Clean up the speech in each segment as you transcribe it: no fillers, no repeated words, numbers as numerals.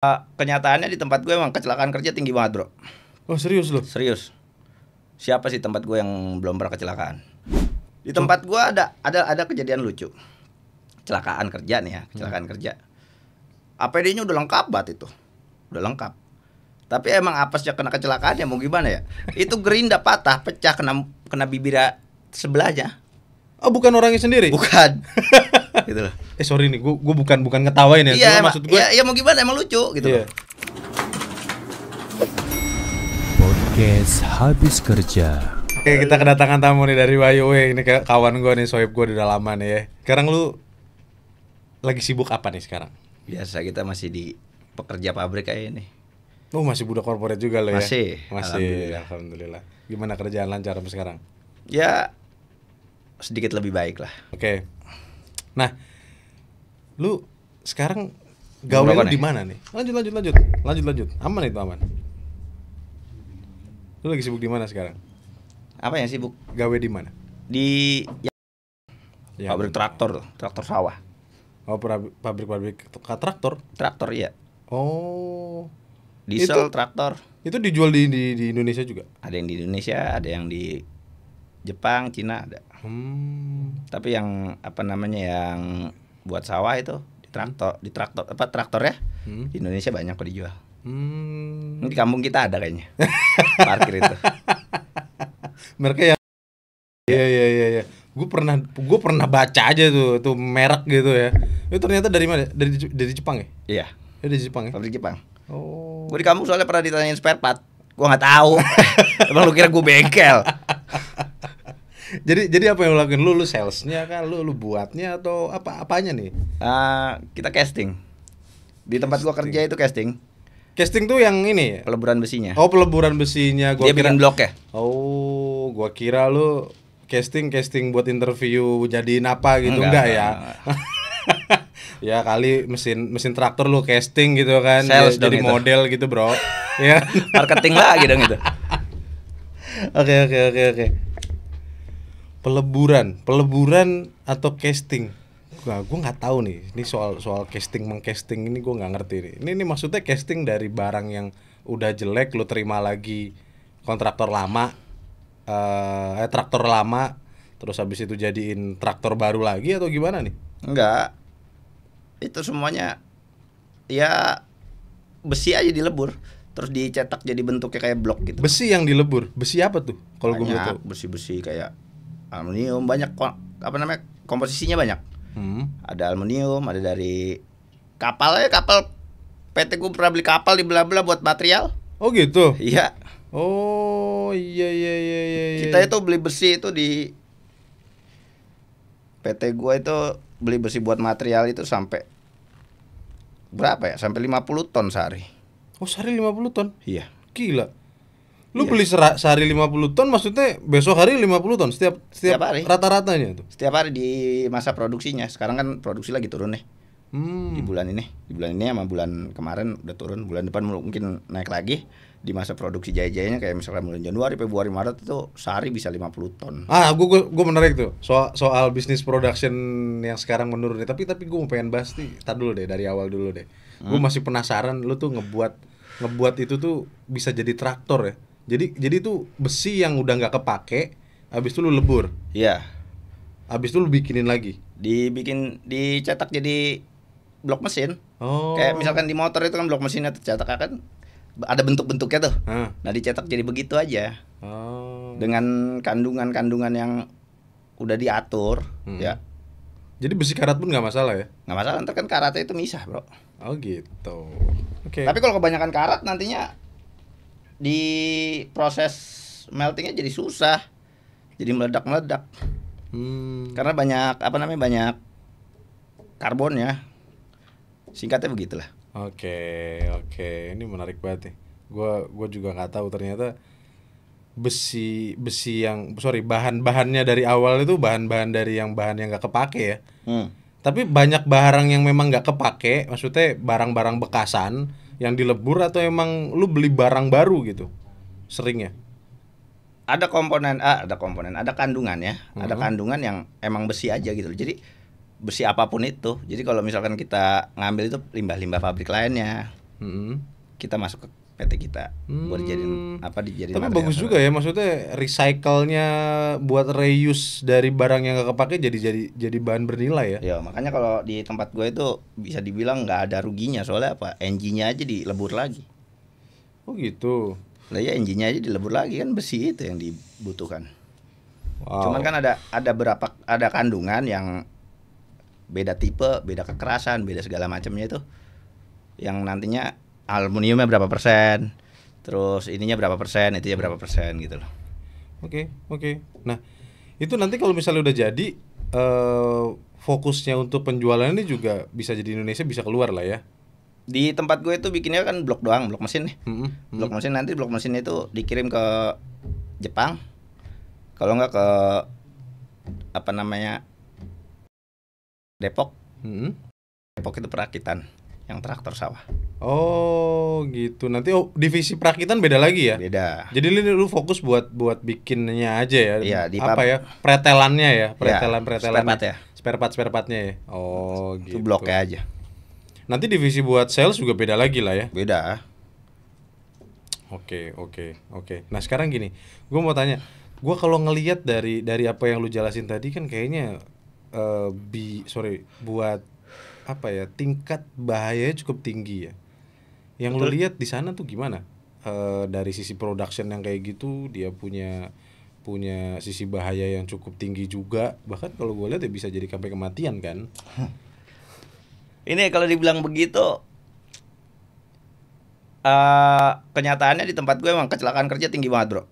Kenyataannya di tempat gue emang kecelakaan kerja tinggi banget, bro. Oh serius loh? Serius. Siapa sih tempat gue yang belum pernah kecelakaan? Di tempat gue ada kejadian lucu. Kecelakaan kerja nih ya, kecelakaan kerja. APD-nya udah lengkap banget itu. Udah lengkap. Tapi emang apesnya kena kecelakaan ya mau gimana ya? Itu gerinda patah, pecah kena bibir sebelahnya. Oh bukan orangnya sendiri? Bukan. Gitu loh. Sorry nih, gue bukan ngetawain ya. Iya, maksud gue. Ya mau gimana, emang lucu gitu loh. Podcast habis kerja. Oke, kita kedatangan tamu nih dari Wayu. Ini kawan gue nih, sohib gue udah lama nih ya. Sekarang lu lagi sibuk apa nih sekarang? Biasa kita masih di pekerja pabrik kayak ini. Oh masih budak korporat juga lo ya? Masih. Alhamdulillah. Gimana kerjaan lancar sampai sekarang? Ya sedikit lebih baik lah. Oke. Nah, lu sekarang gawe lu di mana nih? Lanjut. Aman itu aman. Lu lagi sibuk di mana sekarang? Apa yang sibuk? Gawe di mana? Di Ya, pabrik traktor sawah. Oh, pabrik traktor. Traktor iya. Oh. Diesel traktor. Itu dijual di Indonesia juga? Ada yang di Indonesia, ada yang di Jepang, Cina ada. Tapi yang yang buat sawah itu di traktor ya. Di Indonesia banyak kok dijual. Di kampung kita ada kayaknya. Parkir itu. Mereka yang Iya. Gue pernah baca aja tuh merek gitu ya. Itu ternyata dari mana? Dari Jepang ya? Iya. Dari Jepang ya? Pabrik Jepang. Oh. Gue di kampung soalnya pernah ditanyain spare part. Gue nggak tahu. Emang lu kira gue bengkel? Jadi apa yang lo lakuin? Lu salesnya kan? Lu buatnya atau apanya nih? Kita casting. Di tempat gua kerja itu casting. Casting tuh yang ini? Peleburan besinya. Oh, peleburan besinya. Dia bikin blok ya? Oh, gua kira lu casting buat interview jadiin apa gitu. Enggak ya? Ya kali mesin traktor lu casting gitu kan. Sales jadi itu. Model gitu, bro. Ya. Marketing lagi dong itu. Oke. Peleburan atau casting? Gue nggak tahu nih. Ini soal mengcasting ini gue nggak ngerti nih. Ini maksudnya casting dari barang yang udah jelek lo terima lagi kontraktor lama, traktor lama, terus habis itu jadiin traktor baru lagi atau gimana nih? Enggak. Itu semuanya ya besi aja dilebur, terus dicetak jadi bentuknya kayak blok gitu. Besi yang dilebur. Besi apa tuh? Kalau gue tahu. Besi-besi kayak aluminium, banyak komposisinya banyak. Ada aluminium, ada dari kapal PT gue pernah beli kapal dibelah-belah buat material. Oh gitu. Iya. Oh iya. Kita itu beli besi itu di PT gue itu beli besi buat material itu sampai berapa ya? Sampai 50 ton sehari. Oh sehari 50 ton? Iya. Gila. Lu beli sehari 50 ton, maksudnya besok hari 50 ton setiap hari. Rata-ratanya tuh. Setiap hari di masa produksinya. Sekarang kan produksi lagi turun nih. Di bulan ini sama bulan kemarin udah turun. Bulan depan mungkin naik lagi. Di masa produksi jaya-jayanya kayak misalkan bulan Januari, Februari, Maret itu sehari bisa 50 ton. Gue menarik tuh soal bisnis production yang sekarang menurun. Tapi gue mau pengen bahas nih. Tar dulu deh, dari awal dulu deh. Gue masih penasaran lu tuh ngebuat itu tuh bisa jadi traktor ya. Jadi tuh besi yang udah nggak kepake, habis itu lu lebur. Iya. Habis itu lu bikinin lagi. Dicetak jadi blok mesin. Oh. Kayak misalkan di motor itu kan blok mesinnya tercetak kan ada bentuk-bentuknya tuh. Nah, dicetak jadi begitu aja. Oh. Dengan kandungan-kandungan yang udah diatur, ya. Jadi besi karat pun nggak masalah ya? Nggak masalah, ntar kan karatnya itu misah, bro. Oh gitu. Oke. Tapi kalau kebanyakan karat nantinya di proses meltingnya jadi susah, jadi meledak. Karena banyak karbonnya. Singkatnya begitulah. Oke. Ini menarik banget nih. Gue juga nggak tahu ternyata bahan-bahannya dari awal itu bahan yang nggak kepake ya. Tapi banyak barang yang memang nggak kepake, maksudnya barang-barang bekasan yang dilebur atau emang lu beli barang baru gitu seringnya? Ada kandungan ya. Ada kandungan yang emang besi aja gitu. Jadi besi apapun itu. Jadi kalau misalkan kita ngambil itu limbah-limbah pabrik lainnya. kita masuk ke PT kita buat dijadiin dijadiin Tapi material bagus solar. juga ya, maksudnya recycle-nya buat reuse dari barang yang gak kepake jadi bahan bernilai ya. Ya makanya kalau di tempat gue itu bisa dibilang nggak ada ruginya, soalnya apa, engine-nya aja dilebur lagi. Oh gitu. Lah ya, engine-nya aja dilebur lagi, kan besi itu yang dibutuhkan. Wow. Cuman kan ada kandungan yang beda tipe, beda kekerasan, beda segala macamnya itu. Yang nantinya aluminiumnya berapa persen, terus ininya berapa persen, itunya berapa persen gitu loh. Oke. Nah, itu nanti kalau misalnya udah jadi fokusnya untuk penjualan ini juga bisa jadi Indonesia, bisa keluar lah ya. Di tempat gue itu bikinnya kan blok doang, blok mesin nih. Blok mesin, nanti blok mesin itu dikirim ke Jepang. Kalau enggak ke Depok. Depok itu perakitan yang traktor sawah. Oh gitu. Nanti divisi perakitan beda lagi ya? Beda. Jadi lu fokus buat bikinnya aja ya? Iya, pretelannya ya? Pretelan spare part ya. spare partnya ya? Oh gitu. Itu bloknya aja. Nanti divisi buat sales juga beda lagi lah ya? Beda. Oke. Nah sekarang gini, gue mau tanya, gue kalau ngelihat dari apa yang lu jelasin tadi kan kayaknya buat apa ya, tingkat bahayanya cukup tinggi ya. Yang lu lihat di sana tuh gimana? Dari sisi production yang kayak gitu, dia punya sisi bahaya yang cukup tinggi juga. Bahkan kalau gue lihat ya bisa jadi sampai kematian kan. Ini kalau dibilang begitu, kenyataannya di tempat gue emang kecelakaan kerja tinggi banget, bro.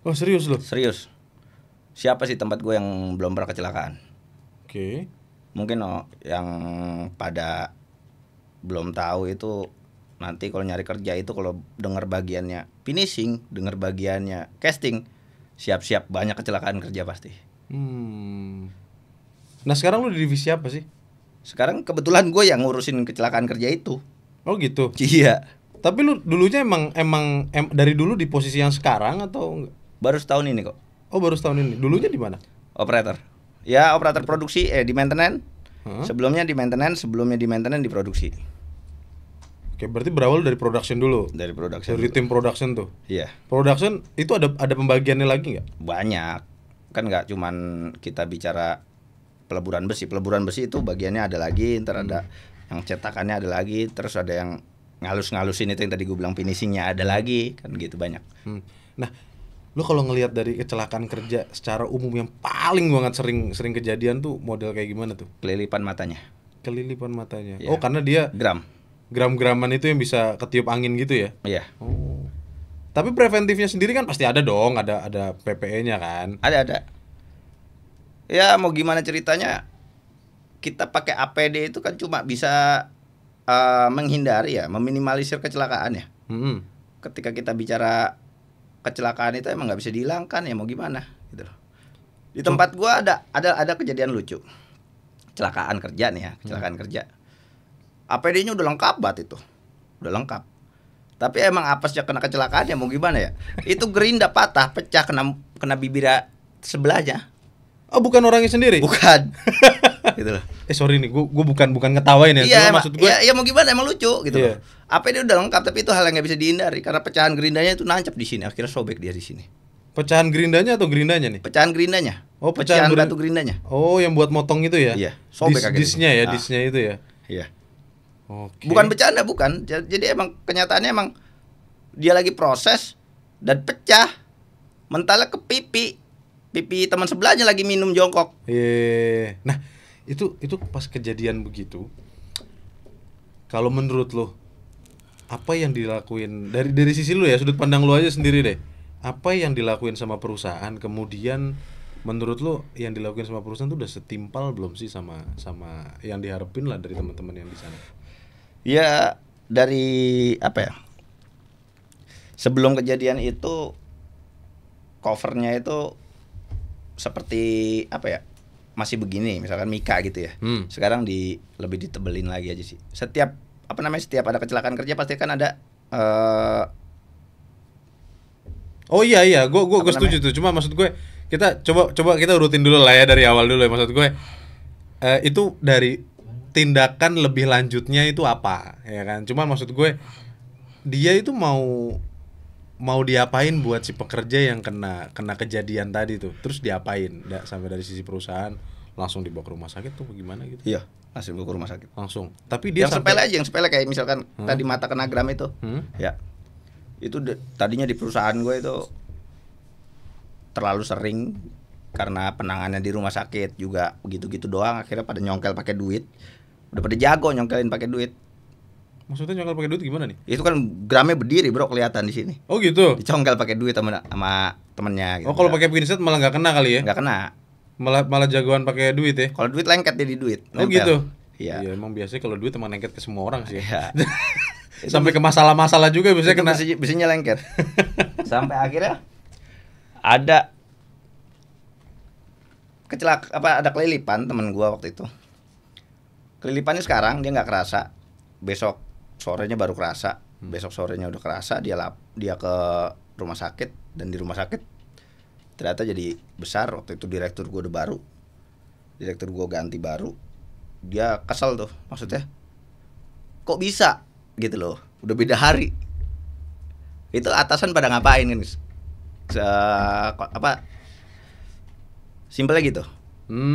Oh serius loh? Serius. Siapa sih tempat gue yang belum pernah kecelakaan? Oke. Mungkin yang pada belum tahu itu, nanti kalau nyari kerja itu kalau dengar bagiannya finishing, dengar bagiannya casting, siap-siap banyak kecelakaan kerja pasti. Nah sekarang lu di divisi apa sih? Sekarang kebetulan gue yang ngurusin kecelakaan kerja itu. Oh gitu. Iya. Tapi lu dulunya emang dari dulu di posisi yang sekarang atau enggak? Baru setahun ini kok. Oh baru setahun ini. Dulunya di mana? Operator. Ya operator produksi, di maintenance. Huh? Sebelumnya di maintenance di produksi. Oke, berarti berawal dari production dulu. Dari production. Dari tim production tuh. Iya. Production itu ada pembagiannya lagi nggak? Banyak. Kan nggak cuman kita bicara peleburan besi. Peleburan besi itu bagiannya ada lagi, ntar ada yang cetakannya ada lagi, terus ada yang ngalus-ngalusin itu yang tadi gue bilang finishingnya ada lagi, kan gitu banyak. Nah, lu kalau ngelihat dari kecelakaan kerja secara umum yang paling banget sering kejadian tuh model kayak gimana tuh? Kelilipan matanya. Kelilipan matanya. Iya. Oh, karena dia gram-graman itu yang bisa ketiup angin gitu ya? Iya. Oh. Tapi preventifnya sendiri kan pasti ada dong, ada PPE-nya kan? Ada. Ya mau gimana ceritanya, kita pakai APD itu kan cuma bisa menghindari ya, meminimalisir kecelakaan ya. Ketika kita bicara kecelakaan itu emang nggak bisa dihilangkan, ya mau gimana gitu loh. Di tempat gua ada kejadian lucu. Kecelakaan kerja nih ya, kecelakaan kerja. APD-nya udah lengkap banget itu. Udah lengkap. Tapi emang apesnya kena kecelakaan, ya mau gimana ya? Itu gerinda patah, pecah, kena bibir sebelahnya. Oh, bukan orangnya sendiri? Bukan. Gitu loh. Sorry nih, gue bukan ngetawain ya. Iya, maksud gue. Ya mau gimana, emang lucu gitu Iya. loh. APD udah lengkap, tapi itu hal yang nggak bisa dihindari karena pecahan gerindanya itu nancap di sini, akhirnya sobek dia di sini. Pecahan gerindanya atau gerindanya nih? Pecahan gerindanya. Oh, pecahan batu gerindanya. Oh, yang buat motong itu ya? Iya, sobek akhirnya. Disnya ya, Ah. disnya itu ya. Iya. Oke. Bukan bercanda, bukan. Jadi emang kenyataannya emang dia lagi proses dan pecah. Mentalnya ke pipi. Pipi teman sebelahnya lagi minum jongkok. Iya. Nah, itu pas kejadian begitu. Kalau menurut lo, apa yang dilakuin dari sisi lu ya, sudut pandang lu aja sendiri deh. Apa yang dilakuin sama perusahaan, kemudian menurut lo yang dilakuin sama perusahaan tuh udah setimpal belum sih sama yang diharapin lah dari teman-teman yang di sana? Ya dari apa ya? Sebelum kejadian itu covernya itu seperti apa ya? Masih begini, misalkan Mika gitu ya. Sekarang lebih ditebelin lagi aja sih. Setiap ada kecelakaan kerja pasti kan ada Oh iya, gue setuju tuh. Cuma maksud gue kita coba kita urutin dulu lah ya dari awal dulu ya. Maksud gue itu dari tindakan lebih lanjutnya itu apa, ya kan? Cuma maksud gue dia itu mau diapain buat si pekerja yang kena kejadian tadi tuh, terus diapain? Sampai dari sisi perusahaan langsung dibawa ke rumah sakit tuh gimana gitu? Iya, langsung ke rumah sakit. Langsung. Tapi dia yang sepele kayak misalkan tadi mata kena gram itu. Ya. Itu tadinya di perusahaan gue itu terlalu sering karena penanganannya di rumah sakit juga begitu-gitu doang, akhirnya pada nyongkel pakai duit. Udah pada jago nyongkelin pakai duit. Maksudnya nyongkel pakai duit gimana nih? Itu kan gramnya berdiri bro, kelihatan di sini. Oh gitu. Dicongkel pakai duit sama temennya. Gitu. Oh kalau pakai pinset malah nggak kena kali ya? Nggak kena. Malah jagoan pakai duit ya? Kalau duit lengket jadi duit. Oh gitu. Iya. Iya emang biasanya kalau duit emang lengket ke semua orang sih. Iya. Sampai ke masalah-masalah juga biasanya kena. Besinya lengket. Sampai akhirnya ada ada kelilipan temen gua waktu itu. Kelilipannya sekarang dia nggak kerasa. Besok sorenya baru kerasa. Besok sorenya udah kerasa, dia ke rumah sakit, dan di rumah sakit ternyata jadi besar. Waktu itu direktur gue udah baru, direktur gue ganti baru, dia kesel tuh, maksudnya kok bisa gitu loh, udah beda hari. Itu atasan pada ngapain kan? Simpelnya gitu.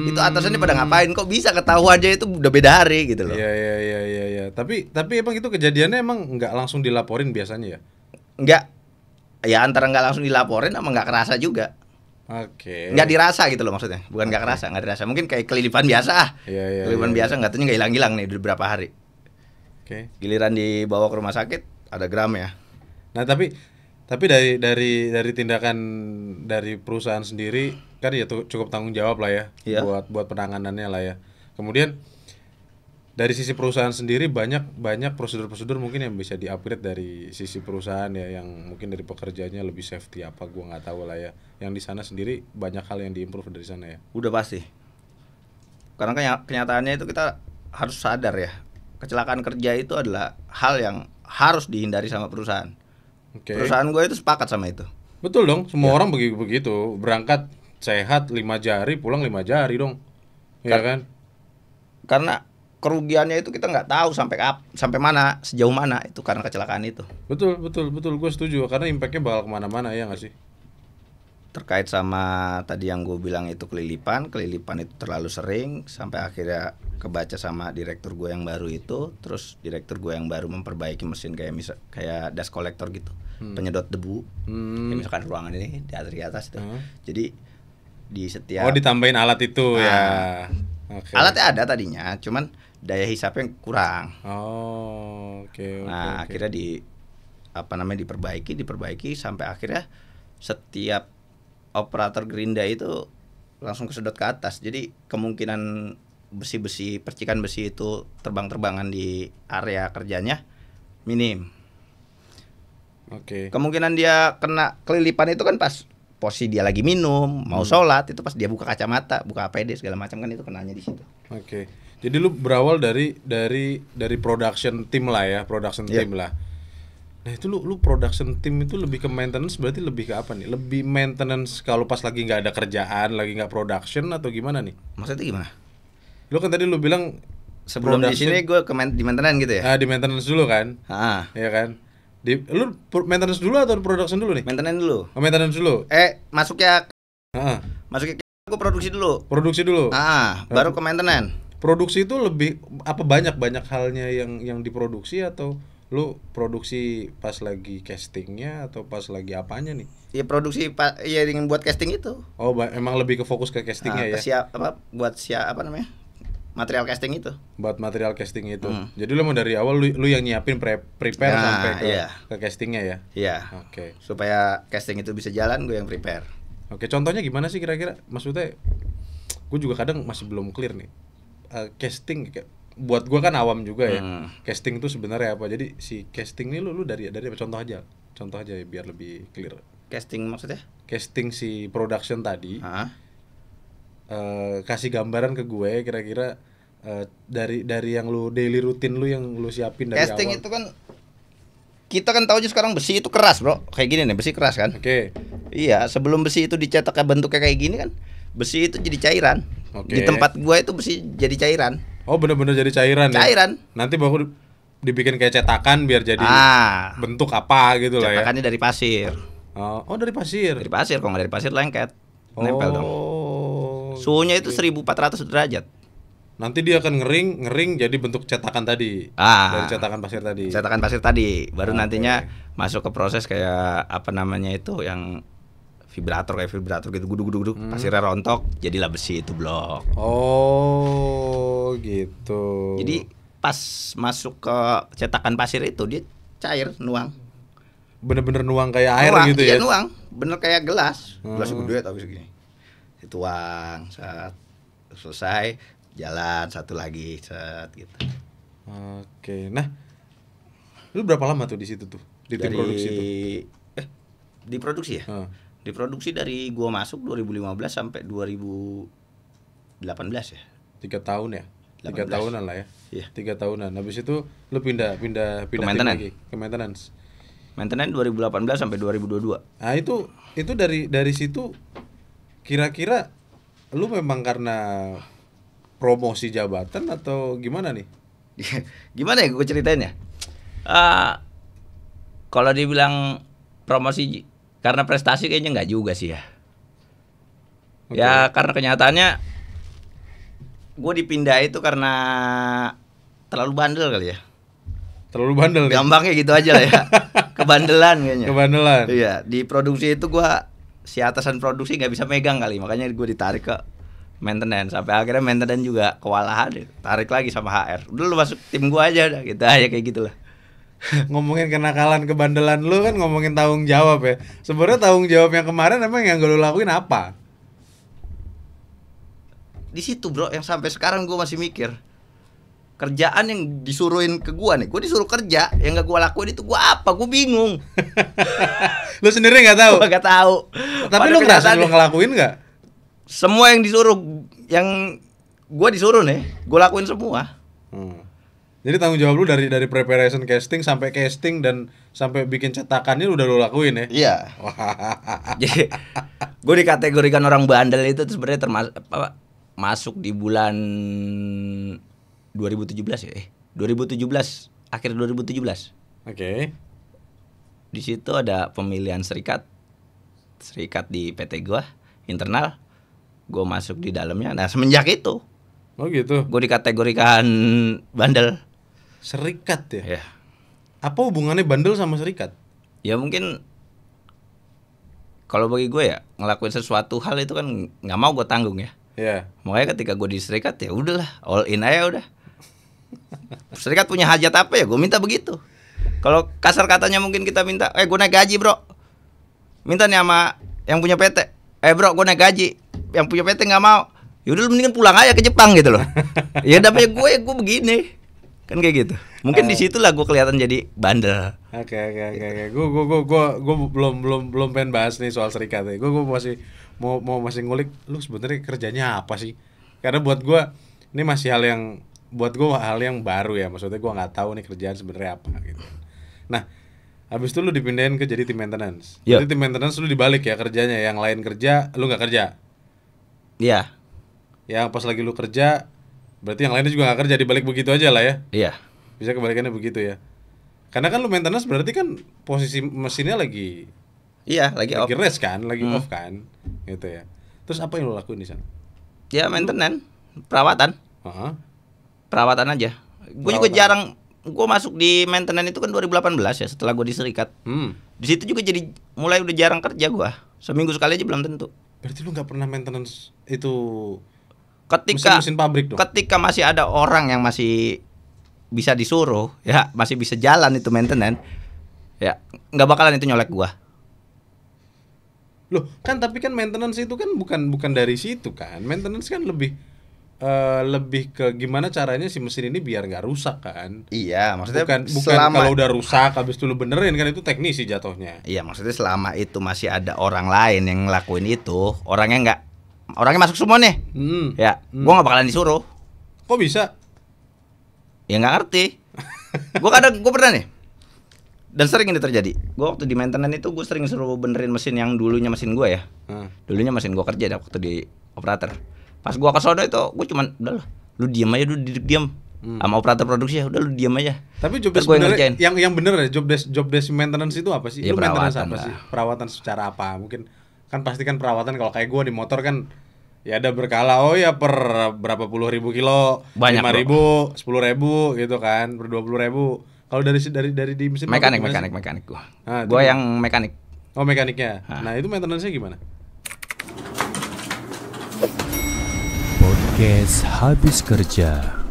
Itu atasannya pada ngapain, kok bisa ketahuan aja itu udah beda hari gitu loh. Iya. Tapi emang itu kejadiannya emang nggak langsung dilaporin biasanya ya? Nggak. Ya antara nggak langsung dilaporin sama nggak kerasa juga. Oke. Nggak dirasa gitu loh maksudnya. Bukan nggak kerasa, nggak dirasa. Mungkin kayak kelilipan biasa. Kelilipan biasa nggak tahunya nggak hilang-hilang nih udah berapa hari. Oke. Giliran dibawa ke rumah sakit ada gram ya. Nah tapi dari tindakan dari perusahaan sendiri kan ya cukup tanggung jawab lah ya, iya. buat penanganannya lah ya. Kemudian dari sisi perusahaan sendiri banyak prosedur-prosedur mungkin yang bisa di-upgrade dari sisi perusahaan ya, yang mungkin dari pekerjaannya lebih safety apa gua nggak tahu lah ya. Yang di sana sendiri banyak hal yang diimprove dari sana ya. Udah pasti. Karena kenyataannya itu kita harus sadar ya. Kecelakaan kerja itu adalah hal yang harus dihindari sama perusahaan. Okay. Perusahaan gue itu sepakat sama itu. Betul dong, semua orang begitu. Berangkat sehat 5 jari, pulang 5 jari dong. Iya kan? Karena kerugiannya itu kita nggak tahu sampai mana, sejauh mana itu karena kecelakaan itu. Betul, gue setuju. Karena impactnya bakal kemana-mana ya nggak sih? Terkait sama tadi yang gue bilang itu kelilipan itu terlalu sering sampai akhirnya kebaca sama direktur gue yang baru itu. Terus direktur gue yang baru memperbaiki mesin kayak dust collector gitu, penyedot debu. Kayak misalkan ruangan ini di atas itu. Jadi di setiap ditambahin alat itu ya. Okay. Alatnya ada tadinya, cuman daya hisapnya kurang. Oke. Akhirnya diperbaiki sampai akhirnya setiap operator gerinda itu langsung kesedot ke atas. Jadi kemungkinan besi-besi, percikan besi itu terbang-terbangan di area kerjanya minim. Oke. Kemungkinan dia kena kelilipan itu kan pas posisi dia lagi minum, mau sholat, itu pas dia buka kacamata, buka APD segala macam kan itu kenanya di situ. Oke. Jadi lu berawal dari production team lah ya, team lah. Nah itu lu production team itu lebih ke maintenance, berarti lebih ke apa nih? Lebih maintenance kalau pas lagi nggak ada kerjaan, lagi nggak production atau gimana nih? Maksudnya gimana? Lu kan tadi lu bilang sebelum di sini gue di maintenance gitu ya? Di maintenance dulu kan? Iya kan? Lu maintenance dulu atau production dulu nih? Maintenance dulu. Maintenance dulu. Masuknya gue produksi dulu. Baru ke maintenance. Produksi itu lebih apa banyak halnya yang diproduksi, atau lu produksi pas lagi castingnya atau pas lagi apanya nih? Iya produksi dengan buat casting itu. Oh emang lebih ke fokus ke castingnya ya? Material casting itu. Buat material casting itu. Jadi lu mau dari awal lu yang nyiapin prepare sampai ke castingnya ya? Iya. Oke. Supaya casting itu bisa jalan, gue yang prepare. Oke, contohnya gimana sih kira-kira? Maksudnya gue juga kadang masih belum clear nih. Casting buat gua kan awam juga ya. Casting itu sebenarnya apa? Jadi si casting ini lu dari apa? Contoh aja ya, biar lebih clear. Casting maksudnya? Casting si production tadi. Kasih gambaran ke gue kira-kira dari yang lu daily routine lu yang lu siapin dari casting awal. Itu kan kita kan tahu aja sekarang besi itu keras, bro. Kayak gini nih, besi keras kan? Oke. Iya, sebelum besi itu dicetak bentuknya kayak gini kan, besi itu jadi cairan. Di tempat gua itu besi jadi cairan. Oh benar-benar jadi cairan ya? Cairan. Nanti baru dibikin kayak cetakan biar jadi bentuk apa gitu lah ya. Cetakannya dari pasir. Oh, dari pasir. Dari pasir, kalau nggak dari pasir lengket. Nempel dong. Suhunya itu 1400 derajat. Nanti dia akan ngering jadi bentuk cetakan tadi. Dari cetakan pasir tadi. Cetakan pasir tadi, baru nantinya masuk ke proses kayak apa namanya itu yang vibrator gitu, gudug pasirnya rontok, jadilah besi itu blok. Oh, gitu. Jadi pas masuk ke cetakan pasir itu dia cair, nuang. Bener-bener nuang kayak air gitu ya? Iya, nuang, bener kayak gelas. Gelas gede tapi segini. Dituang, saat selesai jalan satu lagi, set gitu. Oke, nah, lu berapa lama tuh di situ tuh di tim produksi itu? Diproduksi ya? Diproduksi dari gua masuk 2015 sampai 2018 ya. 3 tahun ya? 3 tahunan lah ya. Iya. 3 tahunan. Habis itu lu pindah tim lagi ke maintenance. Maintenance 2018 sampai 2022. Nah, itu dari situ kira-kira lu memang karena promosi jabatan atau gimana nih? Gimana ya gue ceritain ya? Kalau dibilang promosi karena prestasi kayaknya nggak juga sih ya. Okay. Ya karena kenyataannya gue dipindah itu karena terlalu bandel kali ya. Terlalu bandel nih? Gampangnya gitu aja lah ya. Kebandelan kayaknya. Kebandelan? Iya, di produksi itu gue, si atasan produksi nggak bisa megang kali, makanya gue ditarik ke maintenance. Sampai akhirnya maintenance juga kewalahan, tarik lagi sama HR. Udah lu masuk tim gue aja, udah gitu aja kayak gitulah. Ngomongin kenakalan kebandelan lu kan ngomongin tanggung jawab ya. Sebenarnya tanggung jawab yang kemarin emang yang lu lakuin apa? Di situ bro, yang sampai sekarang gue masih mikir. Kerjaan yang disuruhin ke gue nih, gue disuruh kerja, yang gak gue lakuin itu gue apa? Gue bingung. Lu sendiri nggak tahu? Gue nggak tahu. Tapi lu ngerasa lu ngelakuin nggak? Semua yang disuruh, yang gue disuruh nih, gue lakuin semua. Jadi tanggung jawab lu dari preparation casting sampai casting dan sampai bikin cetakannya udah lu lakuin ya? Iya. Jadi gue dikategorikan orang bandel itu sebenarnya masuk di bulan 2017 ya. 2017, akhir 2017. Oke. Di situ ada pemilihan serikat di PT gua internal. Gua masuk di dalamnya. Nah, semenjak itu. Oh gitu. Gua dikategorikan bandel. Serikat ya? Ya. Apa hubungannya bandel sama serikat? Ya mungkin kalau bagi gue ya ngelakuin sesuatu hal itu kan nggak mau gue tanggung ya. Iya. Makanya ketika gue di serikat ya udahlah, all in aja udah. Serikat punya hajat apa ya gue minta begitu. Kalau kasar katanya mungkin kita minta, gue naik gaji bro, minta nih sama yang punya PT, bro gue naik gaji, yang punya PT nggak mau, yaudah lu mendingan pulang aja ke Jepang gitu loh. Ya dapetnya gue begini, kan kayak gitu. Mungkin di situlah gue kelihatan jadi bandel. Oke. Gue belum pengen bahas nih soal serikat. Gue masih mau masih ngulik lu sebenarnya kerjanya apa sih? Karena buat gue ini masih hal yang baru ya. Maksudnya gue nggak tahu nih kerjaan sebenarnya apa gitu. Nah, habis itu lu dipindahin ke jadi tim maintenance. Jadi tim maintenance lu dibalik ya kerjanya. Yang lain kerja, lu nggak kerja. Iya. Yang pas lagi lu kerja, berarti yang lainnya juga nggak kerja, dibalik begitu aja lah ya. Iya. Bisa kebalikannya begitu ya. Karena kan lu maintenance berarti kan posisi mesinnya lagi off. Rest kan, lagi off kan, gitu ya. Terus apa yang lu lakuin di sana? Ya maintenance, perawatan. Perawatan aja. Gue juga jarang. Gue masuk di maintenance itu kan 2018 ya, setelah gue di serikat. Di situ juga jadi mulai udah jarang kerja gue. Seminggu sekali aja belum tentu. Berarti lu nggak pernah maintenance itu mesin pabrik dong? Ketika masih ada orang yang masih bisa disuruh, ya masih bisa jalan itu maintenance, ya nggak bakalan itu nyolek gue. Loh, kan tapi kan maintenance itu kan bukan dari situ kan. Maintenance kan lebih ke gimana caranya si mesin ini biar nggak rusak kan. Iya, maksudnya bukan kalau udah rusak habis itu lu benerin kan, itu teknisi jatuhnya. Iya, maksudnya selama itu masih ada orang lain yang ngelakuin itu, orangnya masuk semua nih. Gua nggak bakalan disuruh. Kok bisa? Ya nggak ngerti. Gua pernah nih. Dan sering ini terjadi. Gua waktu di maintenance itu gue sering suruh benerin mesin yang dulunya mesin gua ya. Dulunya mesin gua kerja waktu di operator. Pas gua ke sono itu, gua cuman udah lah, lu diem aja dulu, duduk diam. sama operator produksi ya udah lu diam aja. Tapi job Ntar desk gua yang benernya, ngerjain. yang bener ya job desk maintenance itu apa sih? Ya, Lu maintenance perawatan apa lah. sih? Perawatan secara apa? Mungkin kan pasti kan perawatan kalau kayak gua di motor kan ya ada berkala. Oh ya per berapa puluh ribu kilo, Banyak, 5.000, 10.000 gitu kan, per 20.000. Kalau dari di mesin Mekanik mabuk gimana sih? mekanik gua. Ah, itu Gua gimana? yang mekanik. Oh mekaniknya. Nah itu maintenance-nya gimana? Podcast Habis Kerja.